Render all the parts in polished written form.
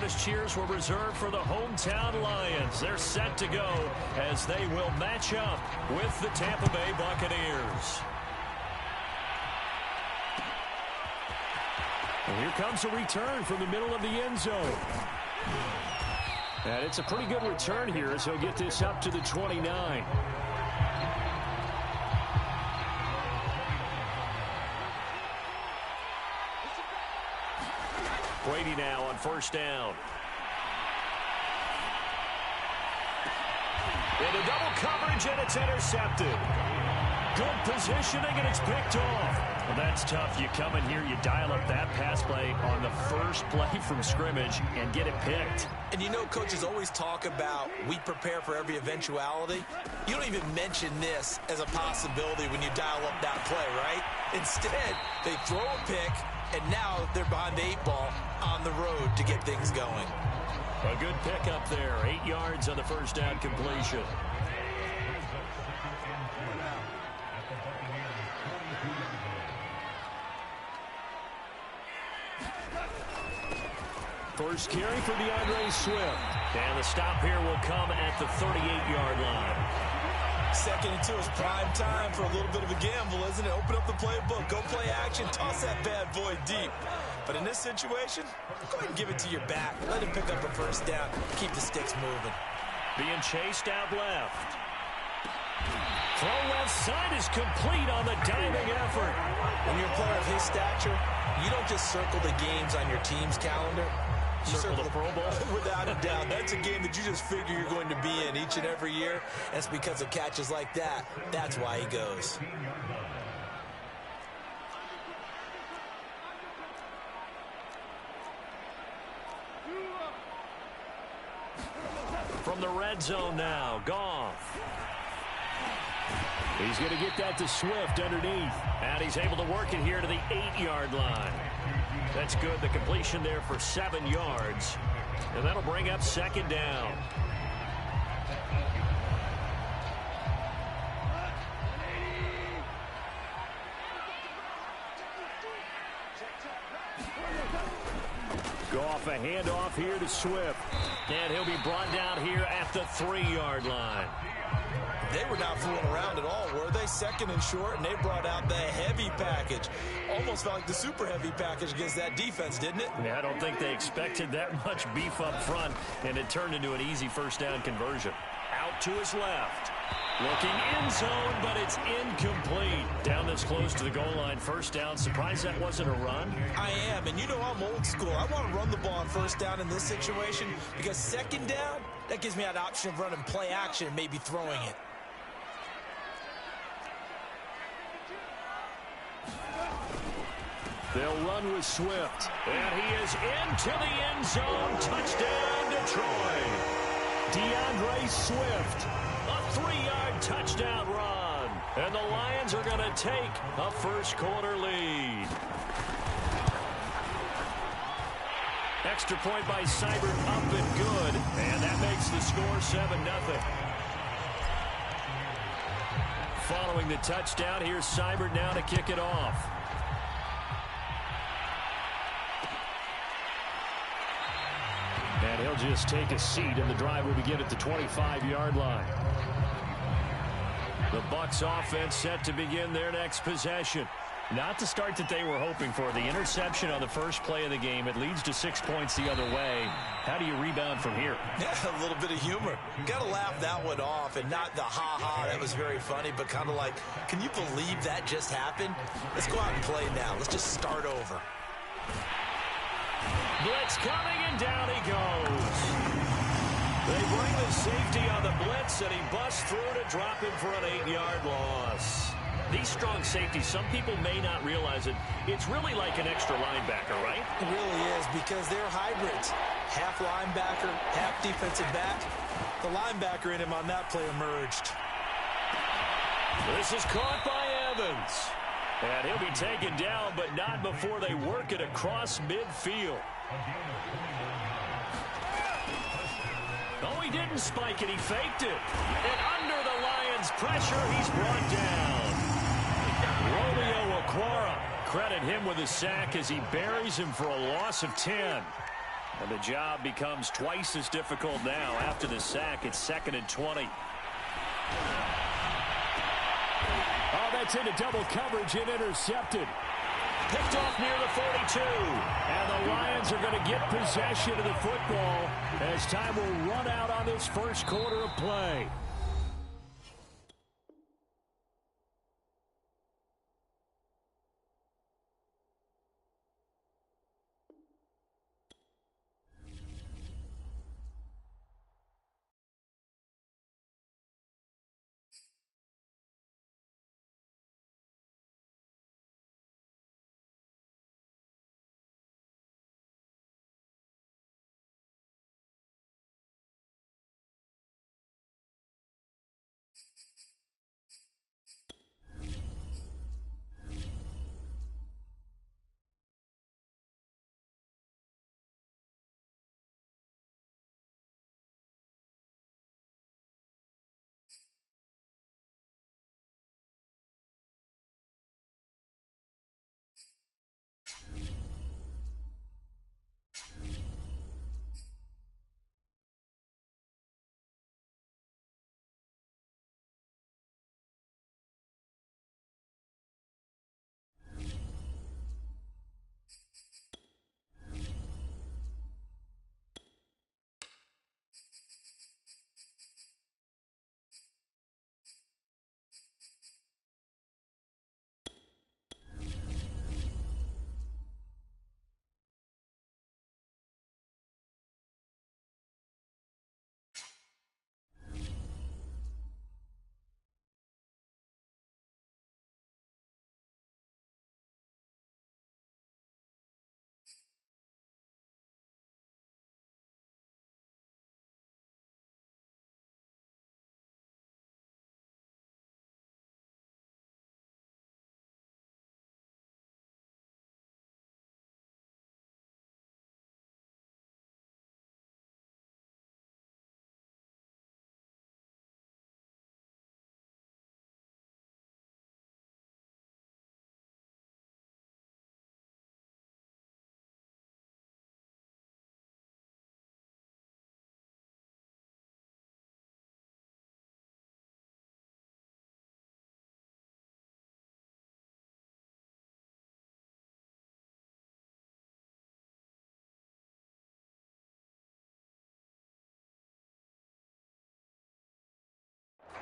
loudest cheers were reserved for the hometown Lions. They're set to go as they will match up with the Tampa Bay Buccaneers. And here comes a return from the middle of the end zone. And it's a pretty good return here as he'll get this up to the 29. Brady now on first down. Into double coverage, and it's intercepted. Good positioning, and it's picked off. Well, that's tough. You come in here, you dial up that pass play on the first play from scrimmage and get it picked. And you know, coaches always talk about we prepare for every eventuality. You don't even mention this as a possibility when you dial up that play, right? Instead, they throw a pick, and now they're behind the 8-ball on the road to get things going. A good pickup there. 8 yards on the first down completion. First carry for DeAndre Swift. And the stop here will come at the 38-yard line. 2nd and 2 is prime time for a little bit of a gamble, isn't it? Open up the playbook, go play action, toss that bad boy deep. But in this situation, go ahead and give it to your back. Let him pick up a first down. Keep the sticks moving. Being chased out left. Throw left side is complete on the diving effort. When you're a player of his stature, you don't just circle the games on your team's calendar. You circle the Pro Bowl. Without a doubt. That's a game that you just figure you're going to be in each and every year. And it's because of catches like that. That's why he goes. From the red zone now, Goff. He's going to get that to Swift underneath. And he's able to work it here to the 8-yard line. That's good. The completion there for 7 yards. And that'll bring up 2nd down. Goff, a handoff here to Swift. And he'll be brought down here at the 3-yard line. They were not fooling around at all, were they? 2nd and short, and they brought out the heavy package. Almost felt like the super heavy package against that defense, didn't it? Yeah, I don't think they expected that much beef up front, and it turned into an easy first down conversion. Out to his left. Looking in zone, but it's incomplete. Down this close to the goal line, first down. Surprised that wasn't a run? I am, and you know I'm old school. I want to run the ball on first down in this situation because 2nd down, that gives me that option of running play action and maybe throwing it. They'll run with Swift. And he is into the end zone. Touchdown, Detroit. DeAndre Swift. A 3-yard touchdown run. And the Lions are going to take a first-quarter lead. Extra point by Seibert up and good. And that makes the score 7-0. Following the touchdown, here's Seibert now to kick it off. And he'll just take a seat, and the drive will begin at the 25-yard line. The Bucs offense set to begin their next possession. Not the start that they were hoping for. The interception on the first play of the game. It leads to 6 points the other way. How do you rebound from here? Yeah, a little bit of humor. Got to laugh that one off, and not the ha-ha, that was very funny, but kind of like, can you believe that just happened? Let's go out and play now. Let's just start over. Blitz coming, and down he goes. They bring the safety on the blitz, and he busts through to drop him for an 8-yard loss. These strong safeties, some people may not realize it. It's really like an extra linebacker, right? It really is, because they're hybrids. Half linebacker, half defensive back. The linebacker in him on that play emerged. This is caught by Evans. And he'll be taken down, but not before they work it across midfield. Oh, he didn't spike it. He faked it. And under the Lions' pressure, he's brought down. Romeo Okwara. Credit him with a sack as he buries him for a loss of 10. And the job becomes twice as difficult now after the sack. It's 2nd and 20. Oh, that's into double coverage and intercepted. Picked off near the 42. And the Lions are going to get possession of the football as time will run out on this first quarter of play.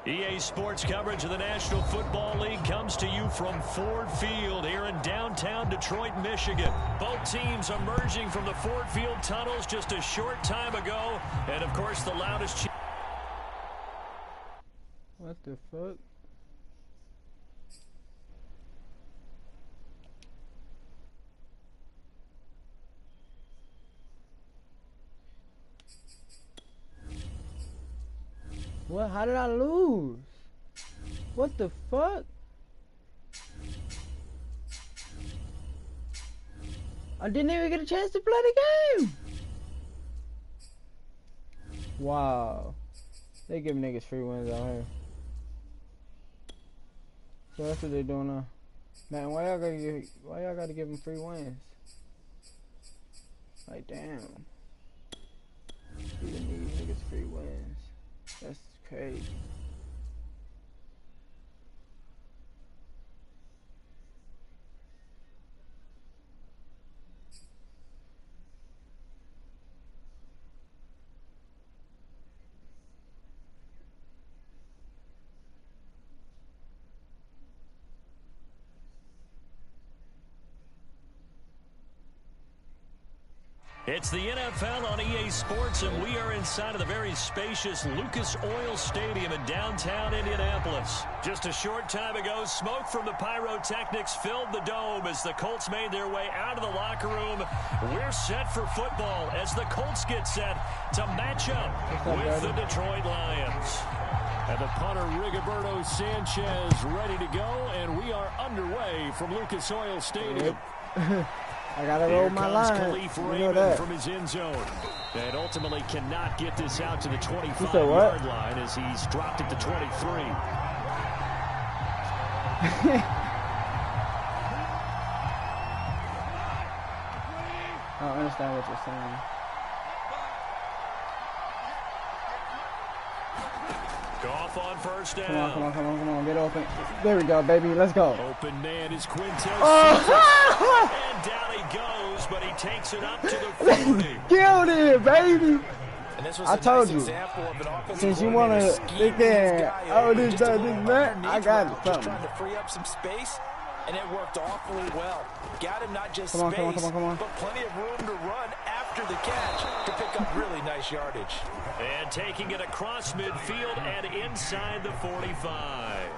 EA Sports coverage of the National Football League comes to you from Ford Field here in downtown Detroit, Michigan. Both teams emerging from the Ford Field tunnels just a short time ago. And, of course, the loudest... What the fuck? What? How did I lose? What the fuck? I didn't even get a chance to play the game. Wow. They give niggas free wins out here. So that's what they doing now. Man, why y'all gotta give them free wins? Like, damn. You didn't need niggas free wins. That's crazy. It's the NFL on EA Sports, and we are inside of the very spacious Lucas Oil Stadium in downtown Indianapolis. Just a short time ago, smoke from the pyrotechnics filled the dome as the Colts made their way out of the locker room. We're set for football as the Colts get set to match up with the Detroit Lions. And the punter, Rigoberto Sanchez, ready to go, and we are underway from Lucas Oil Stadium. Yep. I gotta roll my line. Khalif Raymond from his end zone. And ultimately cannot get this out to the 25-yard line as he's dropped it to 23. I don't understand what you're saying. Goff on first down. Come on, get open. There we go, baby. Let's go. Open man is Quintez. Oh! And down he goes, but he takes it up to the 40. Killed it, baby. And this was I told you. Since you want to think that, oh, this, that, I got it. Just trying to free up some space, and it worked awfully well. Got him not just come space, on. but plenty of room to run after the catch to pick up really nice yardage. And taking it across midfield and inside the 45.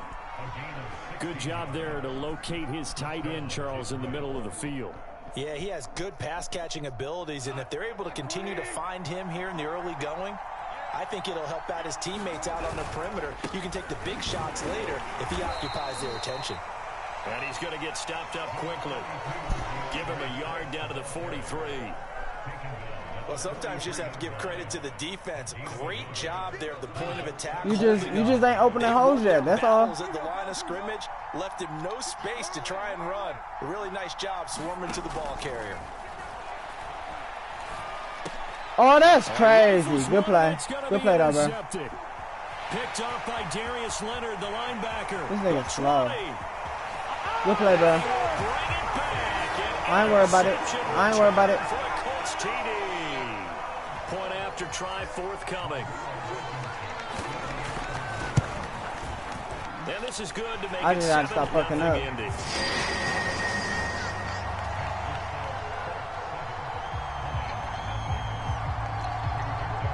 Good job there to locate his tight end, Charles, in the middle of the field. Yeah, he has good pass-catching abilities, and if they're able to continue to find him here in the early going, I think it'll help out his teammates out on the perimeter. You can take the big shots later if he occupies their attention. And he's going to get stopped up quickly. Give him a yard down to the 43. Well, sometimes you just have to give credit to the defense. Great job there at the point of attack. You just ain't opening holes yet. That's all. At the line of scrimmage, left him no space to try and run. A really nice job swarming to the ball carrier. Oh, that's crazy. Good play. Good play, though, bro. Picked off by Darius Leonard, the linebacker. This nigga's slow. Good play, bro. I ain't worried about it. Point after try forthcoming. And this is good to make I it just gotta stop fucking up. Indy.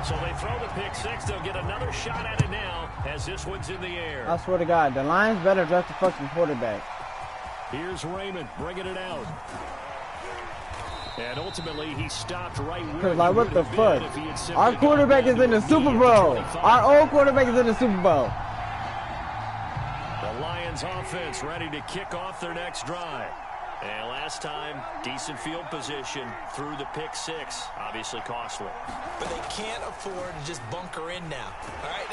So they throw the pick six. They'll get another shot at it now as this one's in the air. I swear to God, the Lions better draft the fucking quarterback. Here's Raymond bringing it out. And ultimately, he stopped right where Because, like, what the fuck? Our quarterback is in the Super Bowl. Our old quarterback is in the Super Bowl. The Lions offense ready to kick off their next drive. And last time, decent field position through the pick six. Obviously costly. But they can't afford to just bunker in now. All right?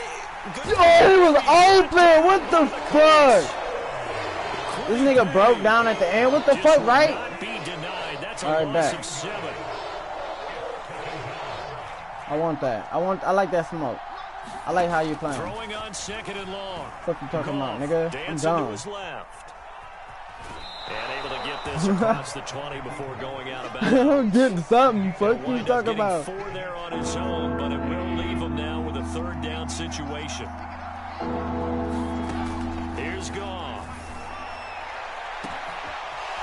Oh, he was open. What the fuck? This nigga broke down at the end. What the fuck, right? All right, back. I want that. I like that smoke. I like how you playing. Throwing on second and long. What you talking about, nigga? I'm done. And able to get this across the 20 before going out of bounds. I'm getting something. Fuck you talking about. 4 there on his own, but it will leave him now with a third down situation. Here's Goff.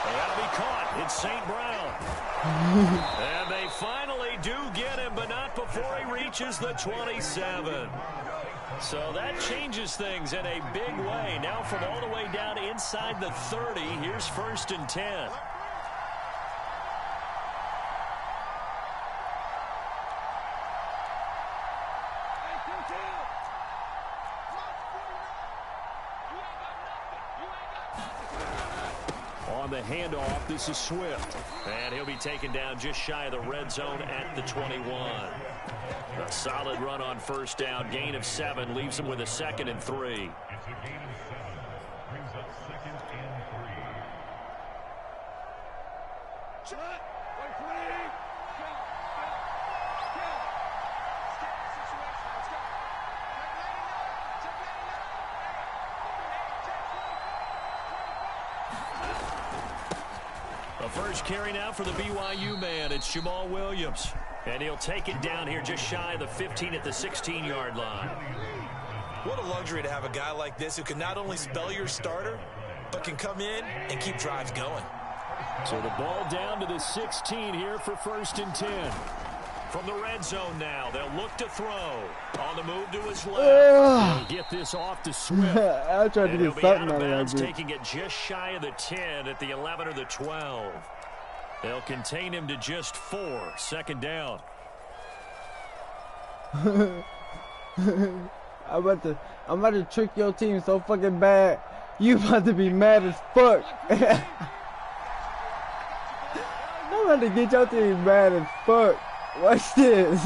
That'll be caught. It's St. Brown. And they finally do get him, but not before he reaches the 27. So that changes things in a big way. Now from all the way down inside the 30, here's 1st and 10. On the handoff, this is Swift. And he'll be taken down just shy of the red zone at the 21. A solid run on first down. Gain of 7 leaves him with a 2nd and 3. The first carry now for the BYU man. It's Jamal Williams. And he'll take it down here just shy of the 15 at the 16-yard line. What a luxury to have a guy like this who can not only spell your starter, but can come in and keep drives going. So the ball down to the 16 here for 1st and 10. From the red zone now, they'll look to throw. On the move to his left. They'll get this off to Swift. I tried to get something out of that, dude. Taking it just shy of the 10 at the 11 or the 12. They'll contain him to just 4. 2nd down. I'm about to trick your team so fucking bad. You about to be mad as fuck. I'm about to get your team mad as fuck. Watch this.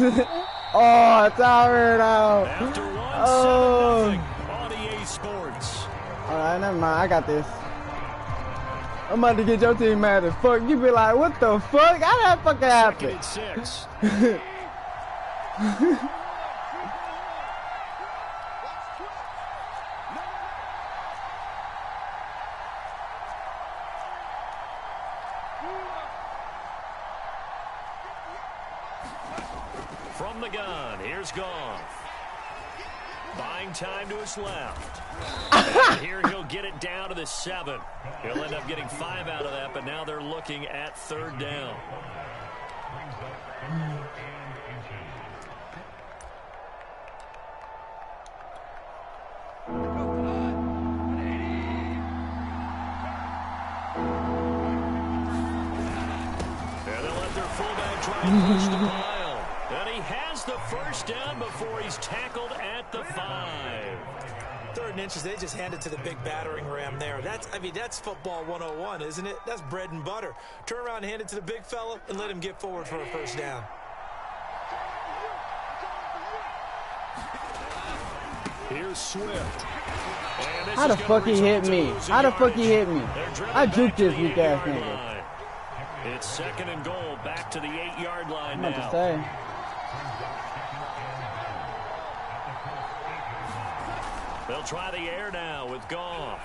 Oh, it's already out. After 1-7 on EA Sports. Alright, never mind. I got this. I'm about to get your team mad as fuck. You be like, what the fuck? How that fucking happen? 2nd and 6. from the gun. Here's Goff. Buying time to his left. And here he'll get it down to the 7. He'll end up getting 5 out of that, but now they're looking at 3rd down. And they'll let their fullback try and push the pile. And he has the 1st down before he's tackled at the 5. 3rd and inches, they just handed to the big battering ram there. That's football 101, isn't it? That's bread and butter. Turn around and hand it to the big fella and let him get forward for a 1st down. Here's Swift. How the fuck he hit me? How the fuck he hit me? I juked this weak ass nigga. It's 2nd and goal, back to the 8-yard line now. I'm about to say. They'll try the air now with Goff.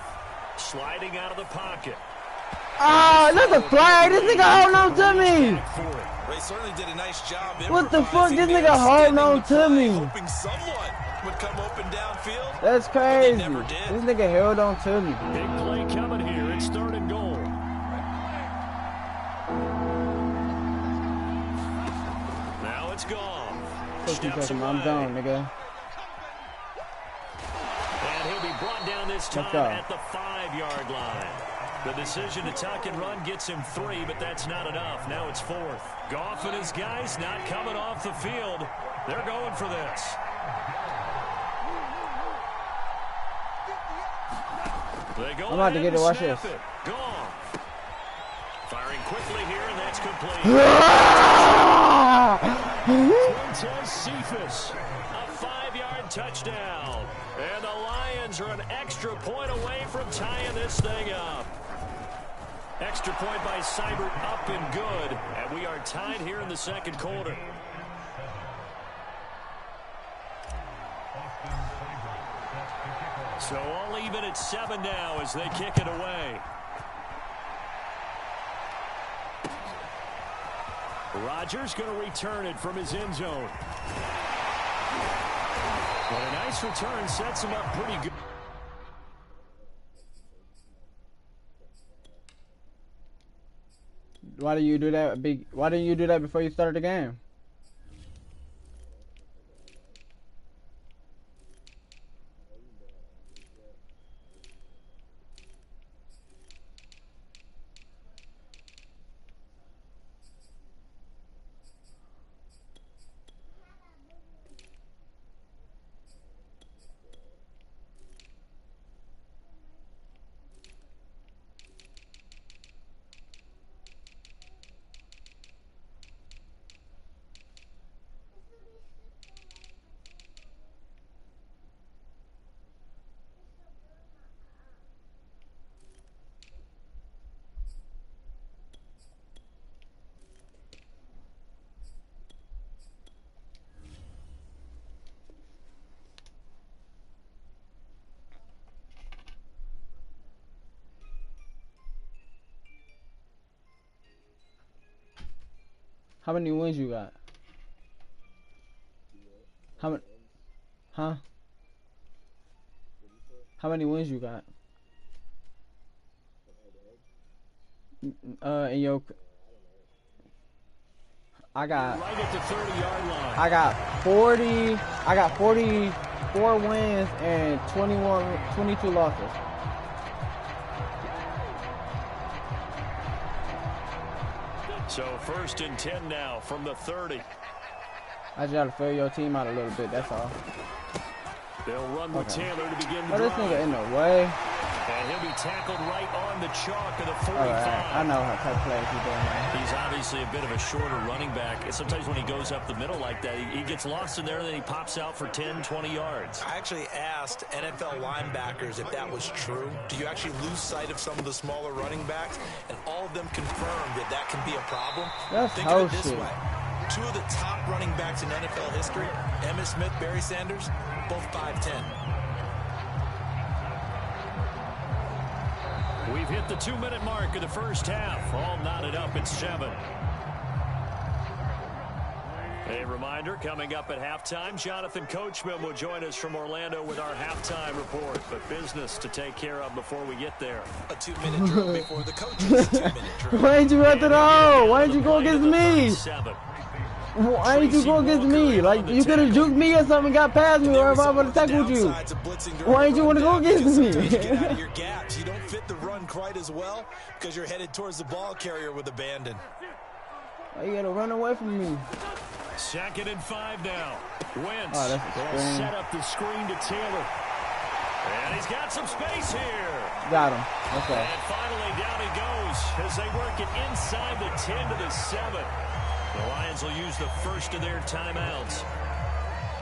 Sliding out of the pocket. Ah, that's a flag. This nigga holding on to me. Ray certainly did a nice job. What the fuck? This nigga holding on to me. Hoping someone would come open downfield. That's crazy. This nigga held on to me. Big play coming here. It's 3rd and goal. Now it's Goff. I'm down, nigga. And he'll be brought down this time at the 5-yard line. The decision to tuck and run gets him 3, but that's not enough. Now it's 4th. Goff and his guys not coming off the field. They're going for this. They go I'm about to get it. Watch this. Goff. Firing quickly here, and that's complete. Quintez Cephus. A 5-yard touchdown. And the Lions are an extra point away from tying this thing up. Extra point by Seibert, up and good. And we are tied here in the 2nd quarter. So all even at 7 now as they kick it away. Rodgers going to return it from his end zone. But a nice return sets him up pretty good. Why didn't you do that? Why didn't you do that before you started the game? How many wins you got? How many? Huh? How many wins you got? In your... I got... Right at the 30-yard line. I got 44 wins and 22 losses. So 1st and 10 now from the 30. I just gotta fill your team out a little bit, that's all. They'll run with Taylor to begin the this drive. nigga in the way. And he'll be tackled right on the chalk of the 45. Right. I know how type plays he's doing, man. He's obviously a bit of a shorter running back. Sometimes when he goes up the middle like that, he gets lost in there and then he pops out for 10, 20 yards. I actually asked NFL linebackers if that was true. Do you actually lose sight of some of the smaller running backs? And all of them confirmed that that can be a problem. That's Think of it this way. 2 of the top running backs in NFL history, Emmitt Smith, Barry Sanders, both 5'10". We've hit the 2-minute mark of the first half. All knotted up at 7. A reminder, coming up at halftime, Jonathan Coachman will join us from Orlando with our halftime report. But business to take care of before we get there. A 2-minute drill before the coach's 2-minute drill. Why didn't you run to the hole? Why didn't you go against me? Why didn't you go against me? Like, you could have juked me or something, got past me, or if I would have tackled you. Why didn't you want to go against me? Your gaps. You don't fit the run quite as well because you're headed towards the ball carrier with abandon. Why you gotta run away from me? 2nd and 5 now. Wentz will set up the screen to Taylor. And he's got some space here. Got him. Okay. And finally down he goes as they work it inside the 10 to the 7. The Lions will use the first of their timeouts.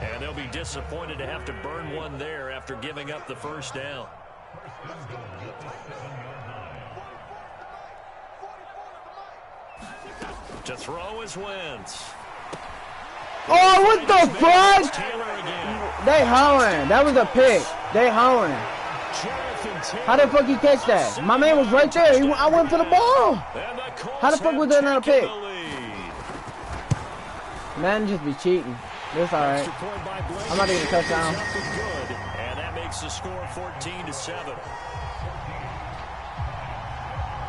And they'll be disappointed to have to burn one there after giving up the first down. To throw is Wentz. Oh, what the fuck? They hollering. That was a pick. They hollering. How the fuck he catch that? My man was right there. I went for the ball. How the fuck was that not a pick? Man, just be cheating. It's all right. I'm not even a touchdown. And that makes the score 14 to 7.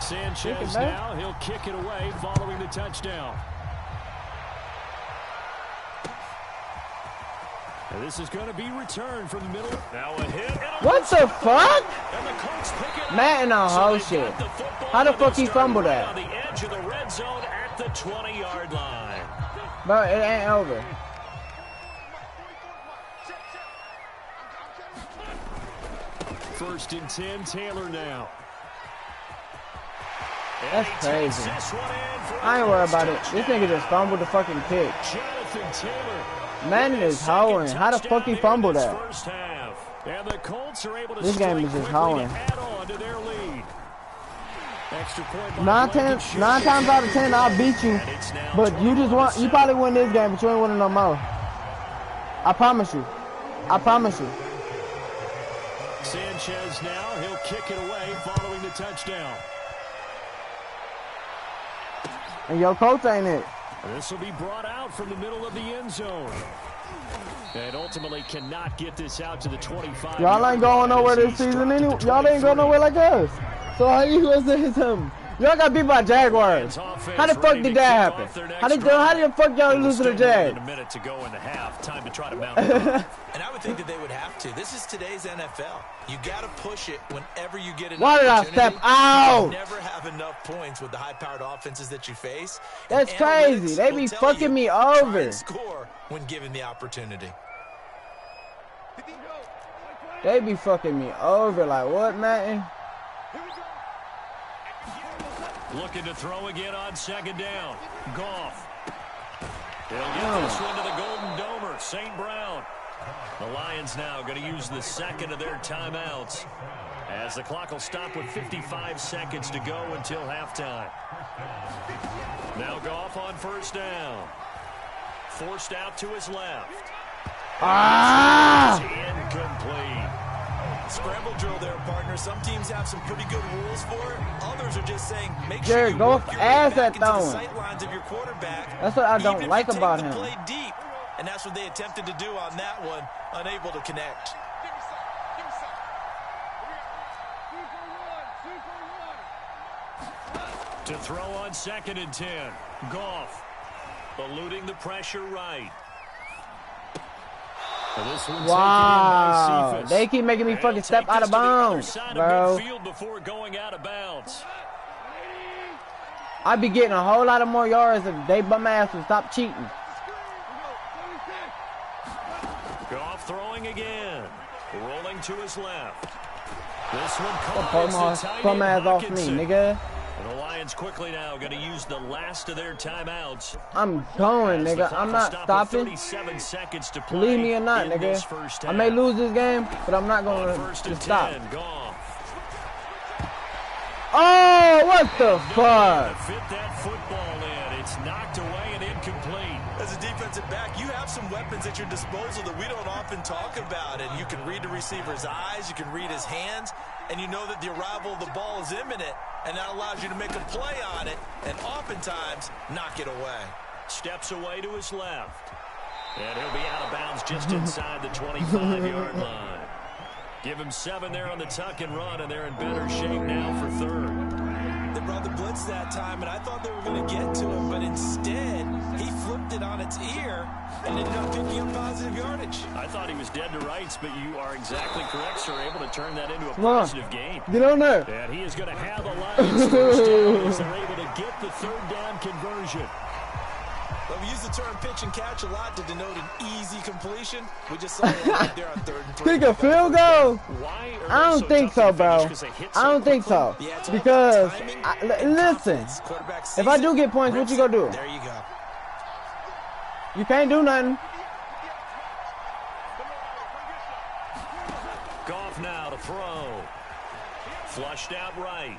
Sanchez now, he'll kick it away following the touchdown. And this is going to be returned from the middle. Now a hit. What the fuck? Matt and a whole shit. How the fuck he fumbled that? On the edge of the red zone at the 20-yard line. Bro, it ain't over. First and 10, Taylor now. That's crazy. I ain't worried about it. This nigga just fumbled the fucking pick. Jonathan Taylor. Madden is hollering. How the fuck he fumbled that? And the Colts are able to this game is just hollering. add on to their lead. Nine times out of 10, I'll beat you. But you probably win this game, but you ain't winning no more. I promise you. I promise you. Sanchez now, he'll kick it away following the touchdown. And your coach ain't it. This will be brought out from the middle of the end zone. And ultimately cannot get this out to the 25. Y'all ain't going nowhere this season anyway. Y'all ain't going nowhere like us. So how you gonna say something? Y'all got beat by Jaguars. How the fuck did that happen? How the fuck y'all lose to the Jags? A minute to go in the half. Time to try to mount. And I would think that they would have to. This is today's NFL. You got to push it whenever you get an Why did I step out? You never have enough points with the high-powered offenses that you face. That's crazy. They be fucking me over. Score when given the opportunity. They be fucking me over. Like what, man? Looking to throw again on second down. Goff. He'll get this one to the Golden Domer, St. Brown. The Lions now going to use the second of their timeouts as the clock will stop with 55 seconds to go until halftime. Now Goff on first down. Forced out to his left. Incomplete. Scramble drill there, partner. Some teams have some pretty good rules for it. Others are just saying, make sure Jared you Goff work your ass way back that into the throwing. sight lines of your quarterback. That's what I don't even like if you about take him. the play deep, and that's what they attempted to do on that one, unable to connect. To throw on second and 10. Goff eluding the pressure right. Wow, they keep making me fucking step out of bounds, bro. Before going out of bounds. I'd be getting a whole lot of more yards if they bum ass would stop cheating. Goff throwing again. Rolling to his left. This one caught. Bum ass off me, nigga. And the Lions quickly now going to use the last of their timeouts. I'm going, nigga. I'm not stopping. 37 seconds to play. Believe me or not, nigga. I may lose this game, but I'm not going to stop. Oh, what the fuck? Fit that football in. It's knocked away and incomplete. As a defensive back, you have some weapons at your disposal that we don't often talk about. And you can read the receiver's eyes, you can read his hands, and you know that the arrival of the ball is imminent, and that allows you to make a play on it and oftentimes knock it away. steps away to his left. And he'll be out of bounds just inside the 25-yard line. Give him 7 there on the tuck and run, and they're in better shape now for third. They brought the blitz that time, and I thought they were going to get to him, but instead, he flipped it on its ear and ended up picking up positive yardage. I thought he was dead to rights, but you are exactly correct, sir. Able to turn that into a positive gain. Get on there. And he is going to have the Lions first down as they're able to get the third down conversion. Well, we use the term pitch and catch a lot to denote an easy completion. We just saw it right there on 3rd and 3. Kick a field goal? I don't think so, bro. I don't think so. Because, listen, if I do get points, what you gonna do? There you go. You can't do nothing. Goff now to throw. Flushed out right.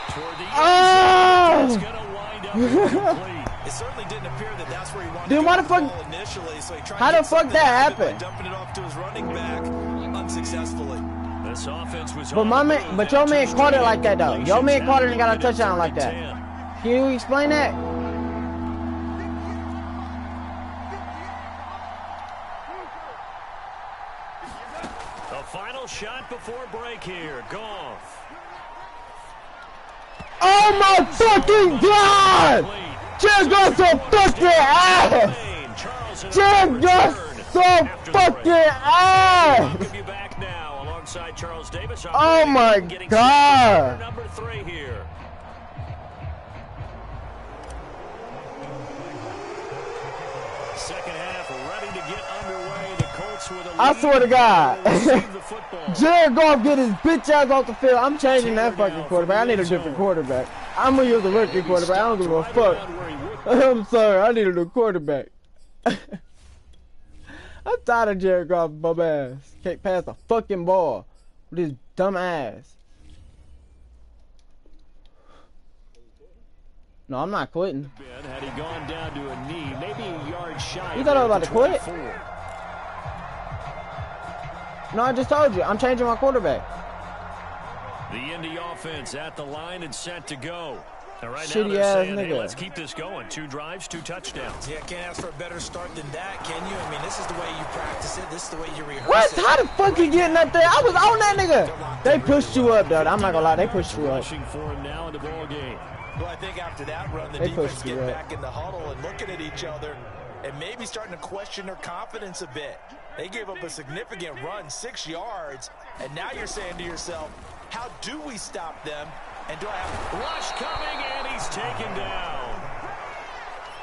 Toward the end zone. It's going to wind up incomplete. It certainly didn't appear that that's where he wanted Dude, to why go the fuck? Initially, so he tried How to the fuck that happened? Dumping it off to his running back unsuccessfully. This offense was But my man, but your man caught it like that though. Your man caught it and got a touchdown like that. Can you explain that? The final shot before break here. Goff. Oh my fucking God! Jared Goff so fucking ass! Jared Goff so fucking ass! Oh my God! Number 3 here. Second half ready to get underway. The Colts with a lead. I swear to God. Jared Goff get his bitch ass off the field. I'm changing that fucking quarterback. I need a different quarterback. I'm gonna use a rookie quarterback. I don't give a fuck. I'm sorry. I need a new quarterback. I'm tired of Jared Goff's bum ass. Can't pass the fucking ball with his dumb ass. No, I'm not quitting. Had he gone down to a knee, maybe a yard shy. You thought I was about to quit? No, I just told you. I'm changing my quarterback. The Indy offense at the line and set to go. All right, shitty now they're ass saying, nigga. hey, let's keep this going. 2 drives, 2 touchdowns. Yeah, can't ask for a better start than that, can you? I mean, this is the way you practice it. This is the way you rehearse What? it. How the fuck you getting up there? I was on that nigga. They pushed you up, though. I'm not gonna lie. They pushed you up. Rushing for him now in the ball game. Well, I think after that run, the They defense pushed you get up. back in the huddle and looking at each other and maybe starting to question their confidence a bit. They gave up a significant run, 6 yards, and now you're saying to yourself, how do we stop them? And do I have Rush coming, and he's taken down.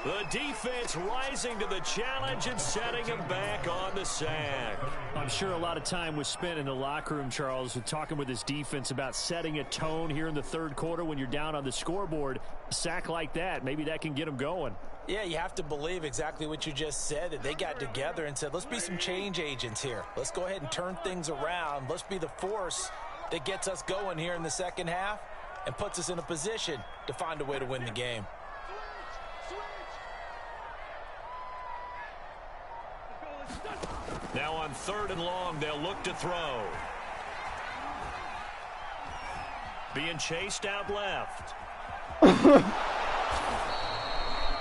The defense rising to the challenge and setting him back on the sack. I'm sure a lot of time was spent in the locker room, Charles, with talking with his defense about setting a tone here in the 3rd quarter when you're down on the scoreboard. A sack like that, maybe that can get him going. Yeah, you have to believe exactly what you just said, that they got together and said, let's be some change agents here. Let's go ahead and turn things around. Let's be the force that gets us going here in the second half and puts us in a position to find a way to win the game. Now on 3rd and long, they'll look to throw. Being chased out left.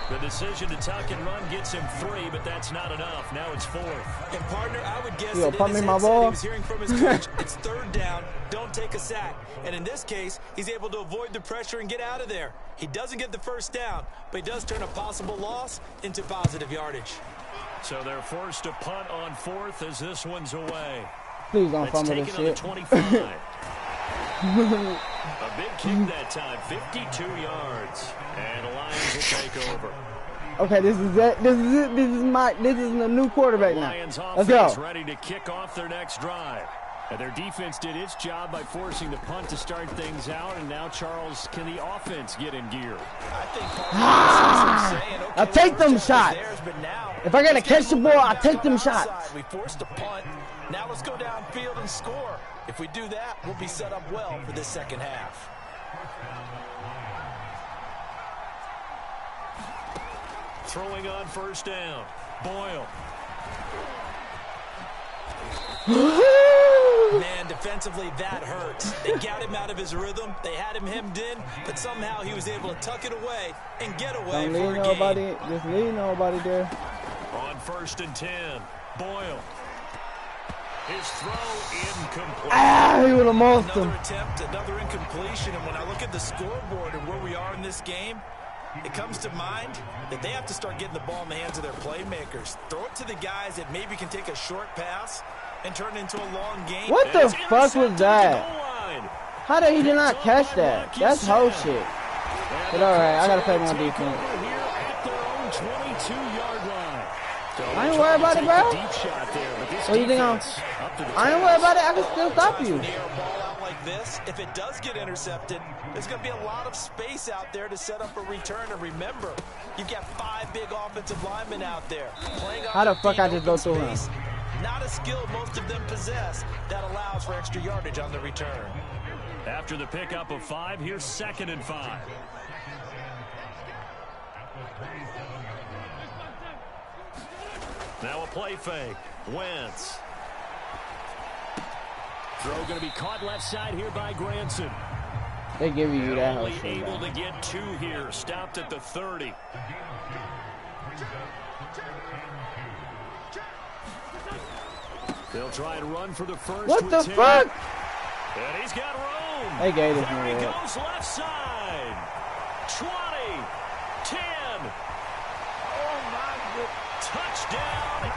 The decision to tuck and run gets him 3, but that's not enough. Now it's 4th. And partner, I would guess Yo, that pump in his me my headset, ball. he was hearing from his coach, it's 3rd down, don't take a sack. And in this case, he's able to avoid the pressure and get out of there. He doesn't get the 1st down, but he does turn a possible loss into positive yardage. So they're forced to punt on 4th as this one's away. Please don't It's fumble taken this on the shit. 25. A big kick that time, 52 yards. And the Lions will take over. Okay, this is it. This is it. This is the new quarterback now. Lions Let's offense go. ready to kick off their next drive. And their defense did its job by forcing the punt to start things out. And now, Charles, can the offense get in gear? I think I take them shots. If I gotta catch the ball, I take them shots. We forced a punt. Now let's go downfield and score. If we do that, we'll be set up well for this second half. Throwing on 1st down. Boyle. Man, defensively, that hurts. They got him out of his rhythm. They had him hemmed in, but somehow he was able to tuck it away and get away for a gain. Just leave nobody there. On 1st and 10, Boyle. His throw incomplete. He would have mulched him. Another attempt, another incompletion, and when I look at the scoreboard and where we are in this game, it comes to mind that they have to start getting the ball in the hands of their playmakers. Throw it to the guys that maybe can take a short pass and turn it into a long game. What the fuck was that? How did he not catch that? That's whole shit. But alright, I gotta play more defense. I ain't worried about it, bro. What do you think I ain't worried about it. I can still stop you. This, if it does get intercepted, there's going to be a lot of space out there to set up a return. And remember, you've got 5 big offensive linemen out there. How the fuck I just go through him? Not a skill most of them possess that allows for extra yardage on the return. After the pickup of 5, here's 2nd and 5. Now a play fake. Wentz. Throw going to be caught left side here by Granson. They give you that. Only able to get 2 here. Stopped at the 30. They'll try and run for the first. What the fuck? And he's got room. They gave it there he goes left side. 20. 10. Oh my God. Touchdown.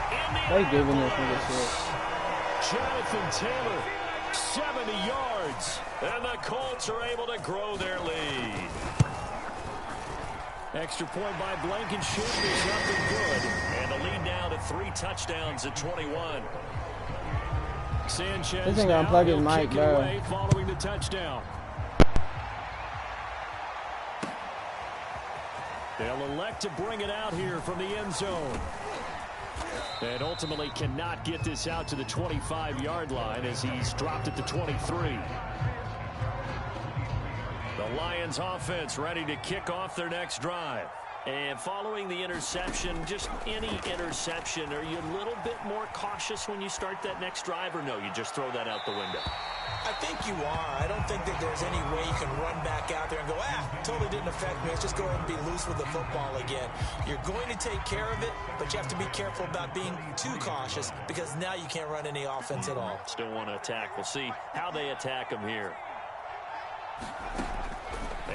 They giving this nigga shit. Jonathan Taylor. 70 yards, and the Colts are able to grow their lead. Extra point by Blankenship is nothing good, and the lead now to 3 touchdowns at 21. Sanchez this thing unplug his mic, bro. Following the touchdown. They'll elect to bring it out here from the end zone. And ultimately cannot get this out to the 25-yard line as he's dropped at the 23. The Lions offense ready to kick off their next drive. And following the interception, just any interception, are you a little bit more cautious when you start that next drive, or no, you just throw that out the window? I think you are. I don't think that there's any way you can run back out there and go, totally didn't affect me. Let's just go ahead and be loose with the football again. You're going to take care of it, but you have to be careful about being too cautious because now you can't run any offense at all. Still want to attack. We'll see how they attack him here.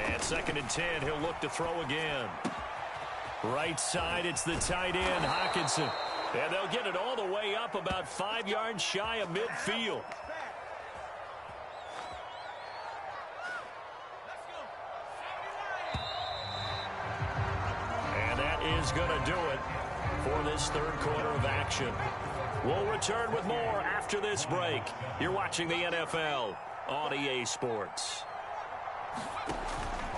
And 2nd and 10, he'll look to throw again. Right side, it's the tight end, Hockenson. And they'll get it all the way up about 5 yards shy of midfield. And that is going to do it for this 3rd quarter of action. We'll return with more after this break. You're watching the NFL on EA Sports.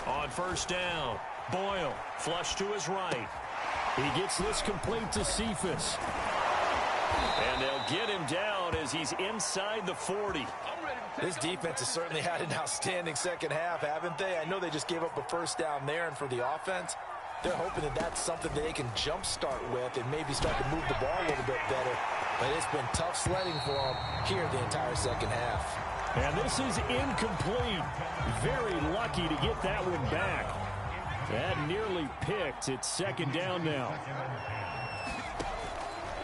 On 1st down, Boyle, flush to his right. He gets this complete to Cephas. And they'll get him down as he's inside the 40. This defense has certainly had an outstanding second half, haven't they? I know they just gave up a 1st down there, and for the offense, they're hoping that that's something that they can jumpstart with and maybe start to move the ball a little bit better. But it's been tough sledding for them here the entire second half. And this is incomplete. Very lucky to get that one back. That nearly picked. It's 2nd down now.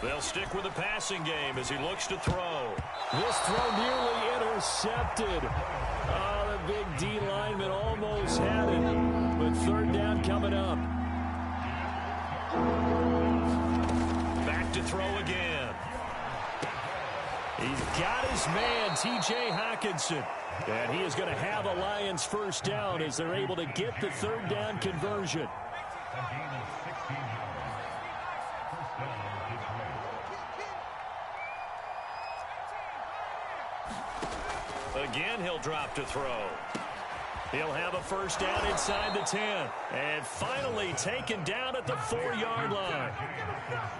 They'll stick with the passing game as he looks to throw. This throw nearly intercepted. Oh, the big D lineman almost had it. But 3rd down coming up. Back to throw again. He's got his man, T.J. Hockenson. And he is going to have a Lions 1st down as they're able to get the 3rd down conversion. Again, he'll drop to throw. He'll have a 1st down inside the 10. And finally taken down at the 4-yard line.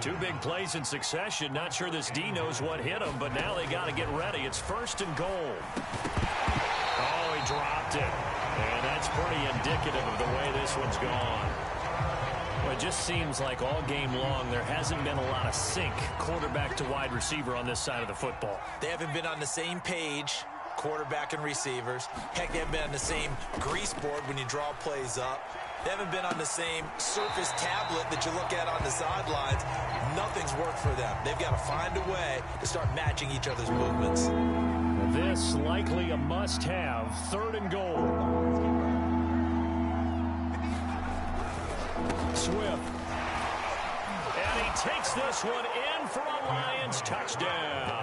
2 big plays in succession. Not sure this D knows what hit him, but now they got to get ready. It's 1st and goal. Oh, he dropped it. And that's pretty indicative of the way this one's gone. Well, it just seems like all game long there hasn't been a lot of sync quarterback to wide receiver on this side of the football. They haven't been on the same page. quarterback and receivers. Heck, they haven't been on the same grease board when you draw plays up. They haven't been on the same Surface tablet that you look at on the sidelines. Nothing's worked for them. They've got to find a way to start matching each other's movements. This likely a must-have, 3rd and goal. Swift. And he takes this one in for a Lions touchdown.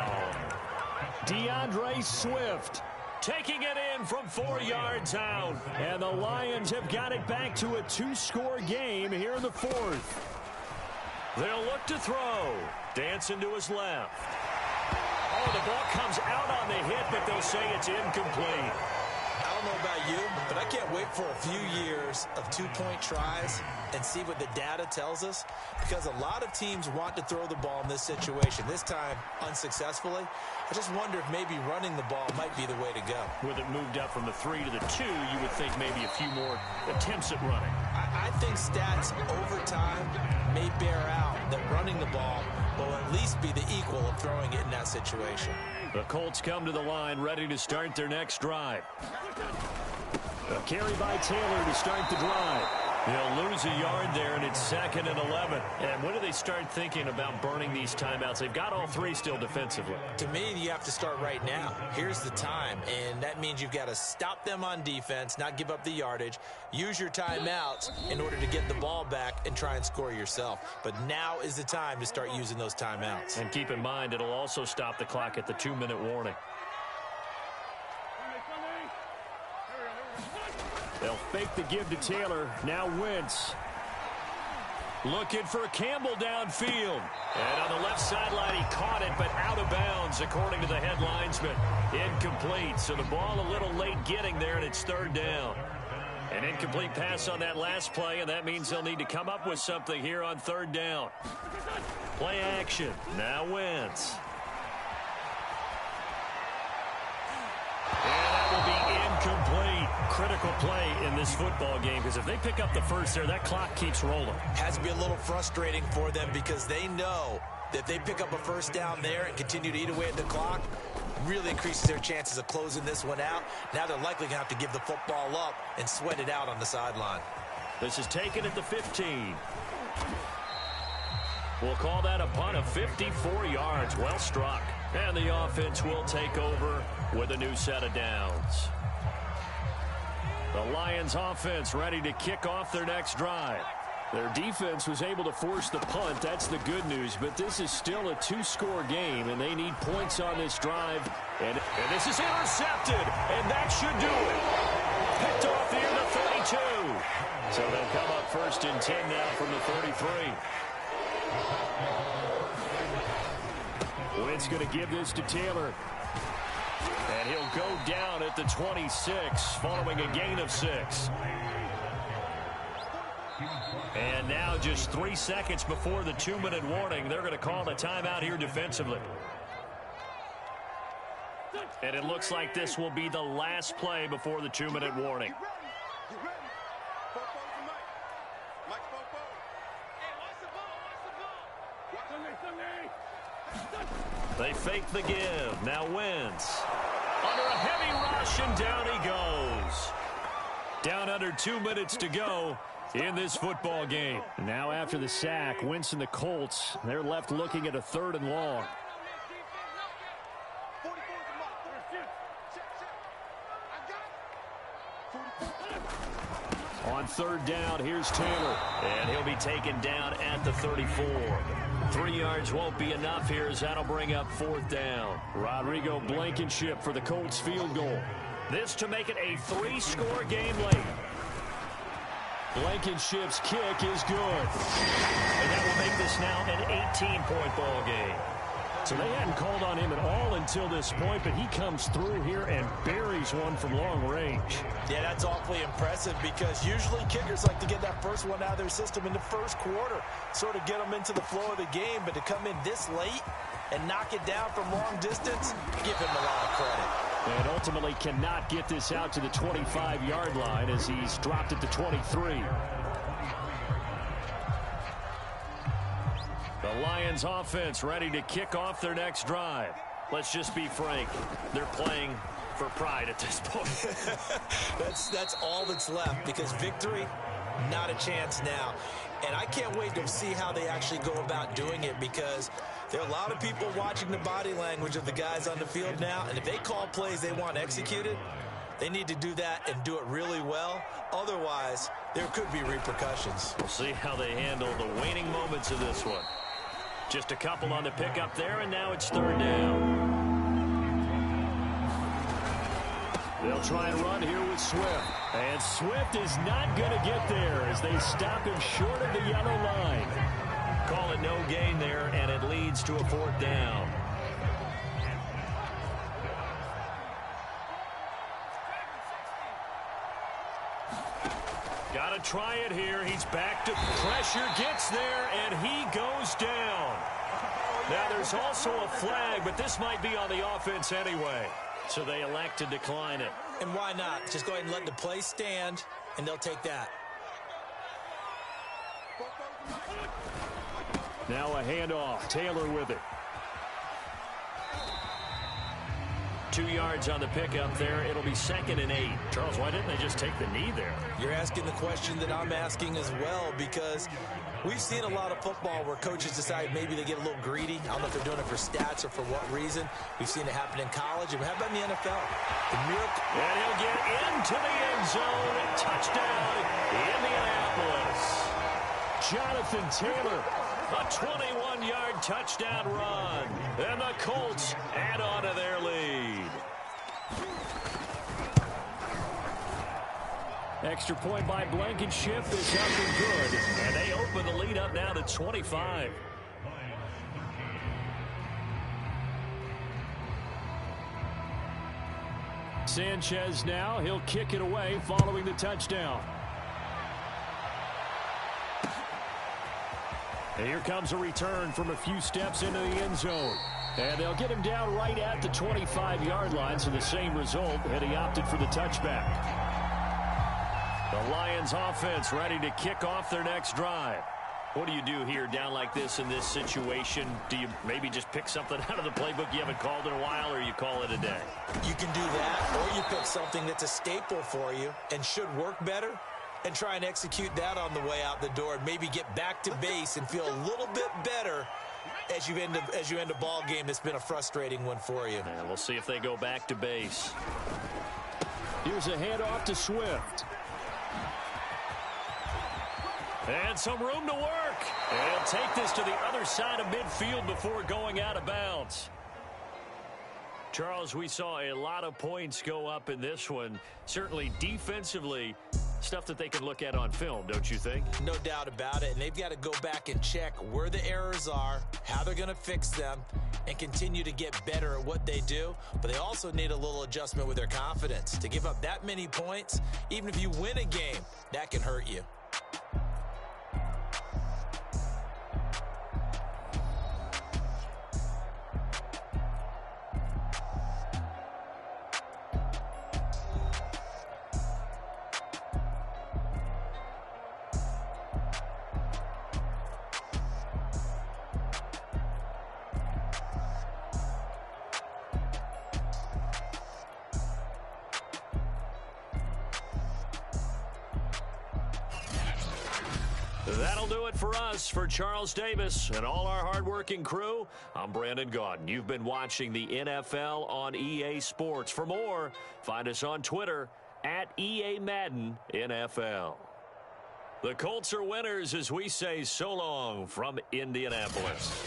DeAndre Swift taking it in from 4 yards out. And the Lions have got it back to a 2-score game here in the 4th. They'll look to throw. Dancing to his left. Oh, the ball comes out on the hit, but they'll say it's incomplete. I don't know about you, but I can't wait for a few years of 2-point tries and see what the data tells us, because a lot of teams want to throw the ball in this situation, this time unsuccessfully. I just wonder if maybe running the ball might be the way to go. With it moved up from the 3 to the 2, you would think maybe a few more attempts at running. I think stats over time may bear out that running the ball will at least be the equal of throwing it in that situation. The Colts come to the line ready to start their next drive. A carry by Taylor to start the drive. He'll lose a yard there, and it's 2nd and 11. And when do they start thinking about burning these timeouts? They've got all 3 still defensively. To me, you have to start right now. Here's the time, and that means you've got to stop them on defense, not give up the yardage, use your timeouts in order to get the ball back and try and score yourself. But now is the time to start using those timeouts. And keep in mind, it'll also stop the clock at the 2-minute warning. They'll fake the give to Taylor. Now Wentz. Looking for Campbell downfield. And on the left sideline, he caught it, but out of bounds, according to the head linesman. Incomplete. So the ball a little late getting there, and it's 3rd down. An incomplete pass on that last play, and that means they'll need to come up with something here on 3rd down. Play action. Now Wentz. And that will be incomplete. Critical play in this football game, because if they pick up the first there, that clock keeps rolling. Has to be a little frustrating for them, because they know that if they pick up a first down there and continue to eat away at the clock, really increases their chances of closing this one out. Now they're likely going to have to give the football up and sweat it out on the sideline. This is taken at the 15. We'll call that a punt of 54 yards. Well struck. And the offense will take over with a new set of downs. The Lions offense ready to kick off their next drive. Their defense was able to force the punt. That's the good news. But this is still a 2-score game, and they need points on this drive. And this is intercepted, and that should do it. Picked off near the 32. So they'll come up 1st and 10 now from the 33. Wentz going to give this to Taylor. And he'll go down at the 26 following a gain of 6. And now just 3 seconds before the 2-minute warning, they're going to call a timeout here defensively. And it looks like this will be the last play before the 2-minute warning. They fake the give. Now Wentz. Under a heavy rush, and down he goes. Down under 2 minutes to go in this football game. Now after the sack, Wentz and the Colts, they're left looking at a 3rd and long. On 3rd down, here's Taylor. And he'll be taken down at the 34. 3 yards won't be enough here, as that'll bring up 4th down. Rodrigo Blankenship for the Colts field goal. This to make it a 3-score game late. Blankenship's kick is good. And that will make this now an 18-point ball game. So they hadn't called on him at all until this point, but he comes through here and buries one from long range. Yeah, that's awfully impressive, because usually kickers like to get that first one out of their system in the first quarter, sort of get them into the flow of the game. But to come in this late and knock it down from long distance, give him a lot of credit. And ultimately cannot get this out to the 25-yard line, as he's dropped it to 23. The Lions offense ready to kick off their next drive. Let's just be frank. They're playing for pride at this point. That's all that's left, because victory, not a chance now. And I can't wait to see how they actually go about doing it, because there are a lot of people watching the body language of the guys on the field now, and if they call plays they want executed, they need to do that and do it really well. Otherwise, there could be repercussions. We'll see how they handle the waning moments of this one. Just a couple on the pickup there, and now it's third down. They'll try and run here with Swift. And Swift is not going to get there as they stop him short of the yellow line. Call it no gain there, and it leads to a fourth down. Got to try it here. He's back to pressure, gets there, and he goes down. Now there's also a flag, but this might be on the offense anyway. So they elect to decline it. And why not? Just go ahead and let the play stand, and they'll take that. Now a handoff. Taylor with it. 2 yards on the pickup there. It'll be 2nd and 8. Charles, why didn't they just take the knee there? You're asking the question that I'm asking as well, because we've seen a lot of football where coaches decide maybe they get a little greedy. I don't know if they're doing it for stats or for what reason. We've seen it happen in college. And how about in the NFL? The miracle. And he'll get into the end zone. Touchdown, Indianapolis. Jonathan Taylor, a 21-yard touchdown run. And the Colts add on to their lead. Extra point by Blankenship is up and good. And they open the lead up now to 25. Sanchez now. He'll kick it away following the touchdown. And here comes a return from a few steps into the end zone. And they'll get him down right at the 25-yard line, so the same result, and he opted for the touchback. The Lions offense ready to kick off their next drive. What do you do here down like this in this situation? Do you maybe just pick something out of the playbook you haven't called in a while, or you call it a day? You can do that, or you pick something that's a staple for you and should work better, and try and execute that on the way out the door, and maybe get back to base and feel a little bit better as you end a ball game that's been a frustrating one for you. And we'll see if they go back to base. Here's a handoff to Swift. And some room to work. And he'll take this to the other side of midfield before going out of bounds. Charles, we saw a lot of points go up in this one. Certainly defensively, stuff that they can look at on film, don't you think? No doubt about it. And they've got to go back and check where the errors are, how they're going to fix them, and continue to get better at what they do. But they also need a little adjustment with their confidence. To give up that many points, even if you win a game, that can hurt you. That'll do it for us. For Charles Davis and all our hardworking crew, I'm Brandon Gaudin. You've been watching the NFL on EA Sports. For more, find us on Twitter at EA Madden NFL. The Colts are winners as we say so long from Indianapolis.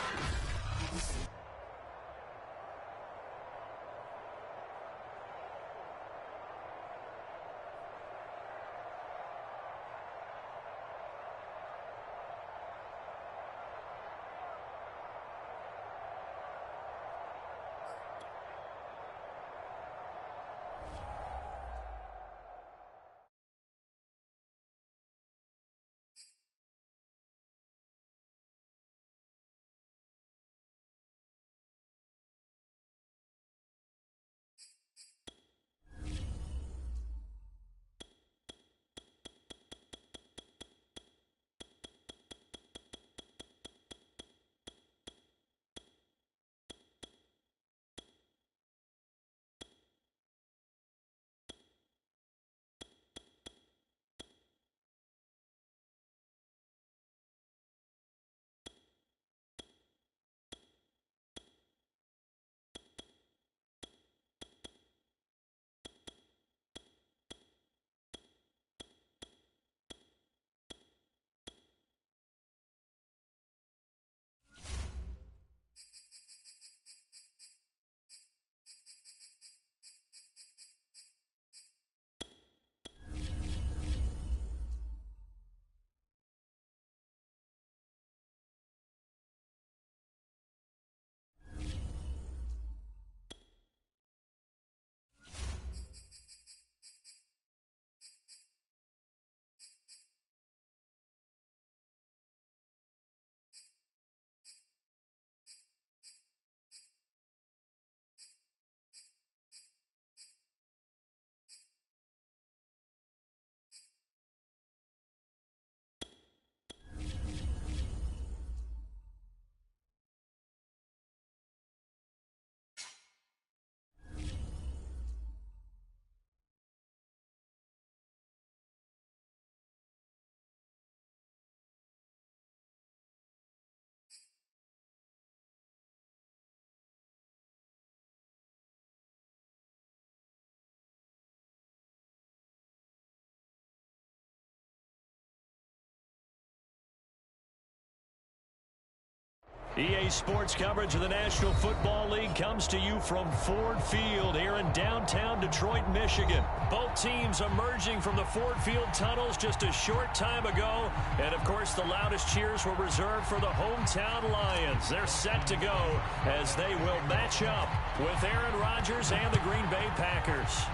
EA Sports coverage of the National Football League comes to you from Ford Field here in downtown Detroit, Michigan. Both teams emerging from the Ford Field tunnels just a short time ago. And, of course, the loudest cheers were reserved for the hometown Lions. They're set to go as they will match up with Aaron Rodgers and the Green Bay Packers.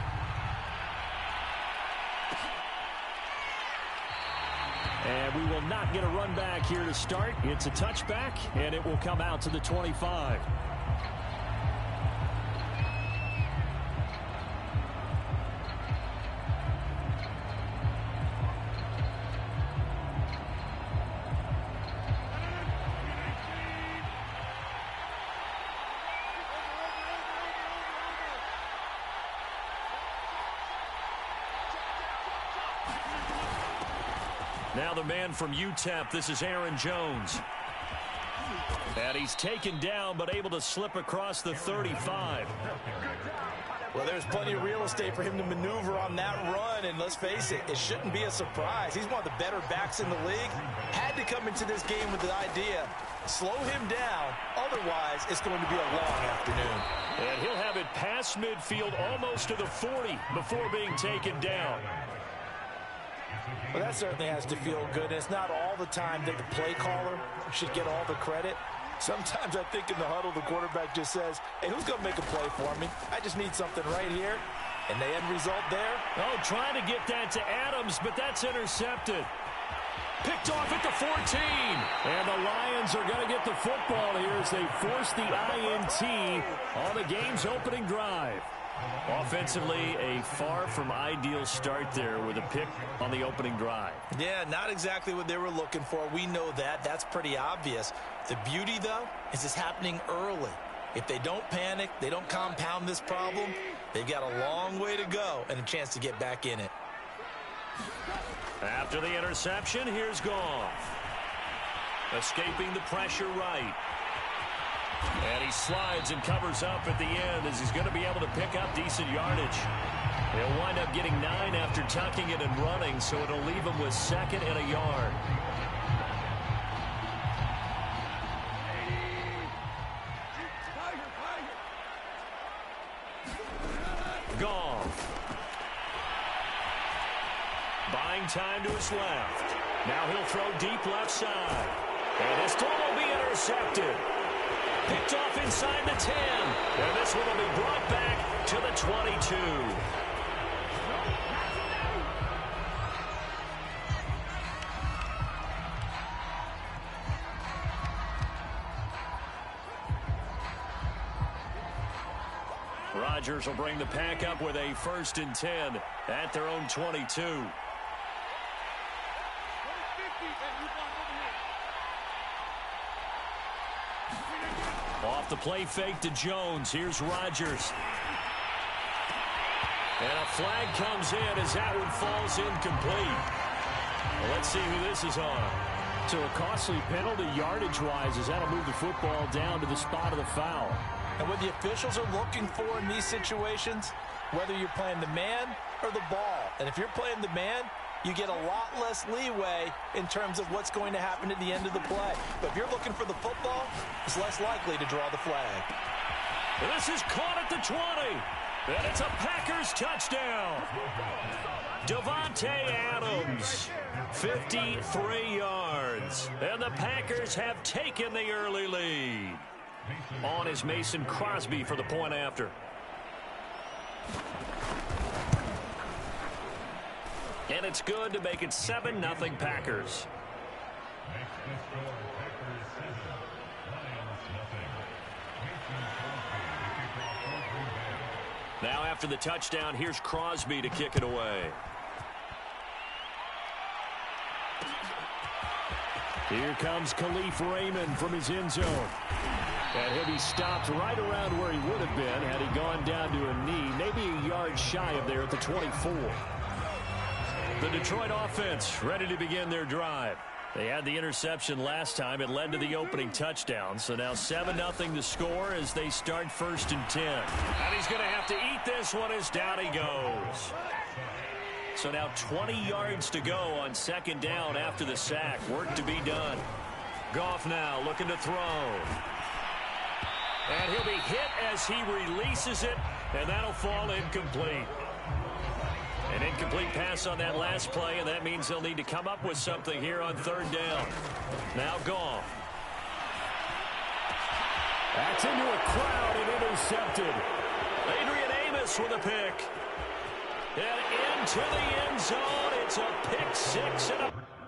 And we will not get a run back here to start. It's a touchback, and it will come out to the 25. Now the man from UTEP, this is Aaron Jones. And he's taken down but able to slip across the 35. Well, there's plenty of real estate for him to maneuver on that run, and let's face it, it shouldn't be a surprise. He's one of the better backs in the league. Had to come into this game with the idea, slow him down, otherwise it's going to be a long afternoon. And he'll have it past midfield almost to the 40 before being taken down. Well, that certainly has to feel good. And it's not all the time that the play caller should get all the credit. Sometimes I think in the huddle, the quarterback just says, hey, who's going to make a play for me? I just need something right here. And the end result there. Oh, trying to get that to Adams, but that's intercepted. Picked off at the 14. And the Lions are going to get the football here as they force the INT on the game's opening drive. Offensively, a far from ideal start there with a pick on the opening drive. Yeah, not exactly what they were looking for. We know that. That's pretty obvious. The beauty, though, is it's happening early. If they don't panic, they don't compound this problem, they've got a long way to go and a chance to get back in it. After the interception, here's Goff. Escaping the pressure right. And he slides and covers up at the end as he's going to be able to pick up decent yardage. He'll wind up getting 9 after tucking it and running, so it'll leave him with 2nd and a yard. Goff. Buying time to his left. Now he'll throw deep left side. And this throw will be intercepted. Picked off inside the 10. And this one will be brought back to the 22. Rodgers will bring the pack up with a 1st and 10 at their own 22. Off the play fake to Jones. Here's Rodgers. And a flag comes in as that one falls incomplete. Well, let's see who this is on. So a costly penalty yardage-wise as that'll move the football down to the spot of the foul. And what the officials are looking for in these situations, whether you're playing the man or the ball. And if you're playing the man, you get a lot less leeway in terms of what's going to happen at the end of the play. But if you're looking for the football, it's less likely to draw the flag. And this is caught at the 20. And it's a Packers touchdown. Davante Adams, 53 yards. And the Packers have taken the early lead. On is Mason Crosby for the point after. And it's good to make it 7-0 Packers. Now after the touchdown, here's Crosby to kick it away. Here comes Khalif Raymond from his end zone. And he'll be stopped right around where he would have been had he gone down to a knee, maybe a yard shy of there at the 24. The Detroit offense ready to begin their drive. They had the interception last time. It led to the opening touchdown. So now 7-0 to score as they start 1st and 10. And he's going to have to eat this one as down he goes. So now 20 yards to go on 2nd down after the sack. Work to be done. Goff now looking to throw. And he'll be hit as he releases it, and that'll fall incomplete. An incomplete pass on that last play, and that means they'll need to come up with something here on third down. Now Goff. That's into a crowd and intercepted. Adrian Amos with a pick. And into the end zone. It's a pick six and a...